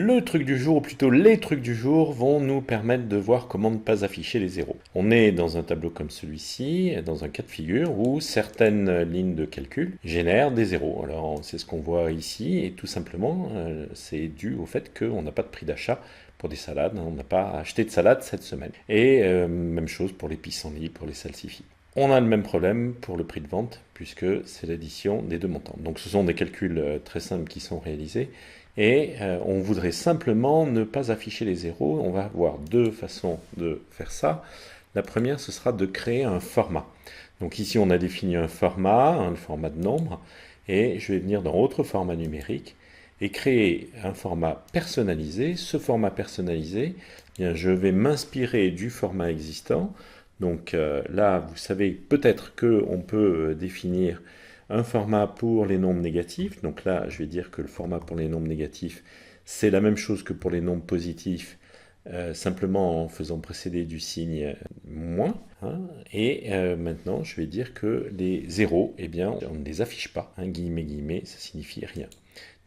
Le truc du jour, ou plutôt les trucs du jour, vont nous permettre de voir comment ne pas afficher les zéros. On est dans un tableau comme celui-ci, dans un cas de figure où certaines lignes de calcul génèrent des zéros. Alors c'est ce qu'on voit ici, et tout simplement c'est dû au fait qu'on n'a pas de prix d'achat pour des salades, on n'a pas acheté de salade cette semaine. Et même chose pour les pissenlits, pour les salsifis. On a le même problème pour le prix de vente, puisque c'est l'addition des deux montants. Donc ce sont des calculs très simples qui sont réalisés, et on voudrait simplement ne pas afficher les zéros. On va avoir deux façons de faire ça. La première, ce sera de créer un format. Donc ici, on a défini un format, le format de nombre, et je vais venir dans autre format numérique et créer un format personnalisé. Ce format personnalisé, eh bien, je vais m'inspirer du format existant. Donc là, vous savez peut-être qu'on peut définir un format pour les nombres négatifs. Donc là, je vais dire que le format pour les nombres négatifs, c'est la même chose que pour les nombres positifs, simplement en faisant précéder du signe moins. Et maintenant, je vais dire que les zéros, eh bien, on ne les affiche pas. Guillemets, guillemets, ça signifie rien.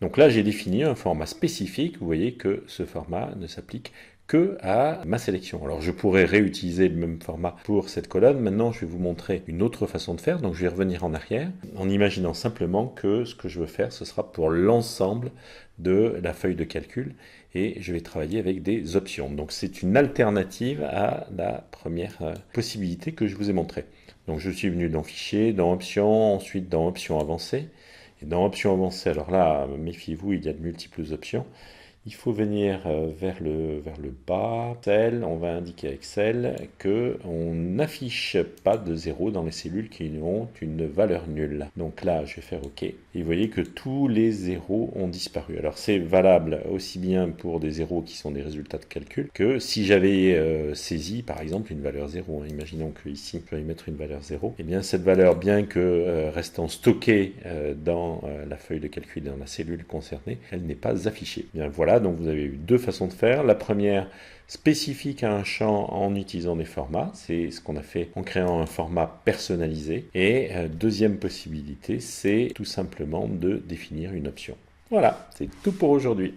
Donc là, j'ai défini un format spécifique. Vous voyez que ce format ne s'applique que à ma sélection. Alors je pourrais réutiliser le même format pour cette colonne. Maintenant, je vais vous montrer une autre façon de faire. Donc je vais revenir en arrière en imaginant simplement que ce que je veux faire, ce sera pour l'ensemble de la feuille de calcul, et je vais travailler avec des options. Donc c'est une alternative à la première possibilité que je vous ai montrée. Donc je suis venu dans Fichier, dans Options, ensuite dans Options avancées. Et dans Options avancées, alors là, méfiez-vous, il y a de multiples options. Il faut venir vers le bas. Excel, on va indiquer à Excel qu'on n'affiche pas de zéro dans les cellules qui ont une valeur nulle. Donc là, je vais faire OK. Et vous voyez que tous les zéros ont disparu. Alors c'est valable aussi bien pour des zéros qui sont des résultats de calcul que si j'avais saisi par exemple une valeur 0. Imaginons que ici, je vais y mettre une valeur 0. Et bien cette valeur, bien que restant stockée dans la feuille de calcul, dans la cellule concernée, elle n'est pas affichée. Bien voilà. Donc vous avez eu deux façons de faire. La première, spécifique à un champ en utilisant des formats, c'est ce qu'on a fait en créant un format personnalisé. Et deuxième possibilité, c'est tout simplement de définir une option. Voilà, c'est tout pour aujourd'hui.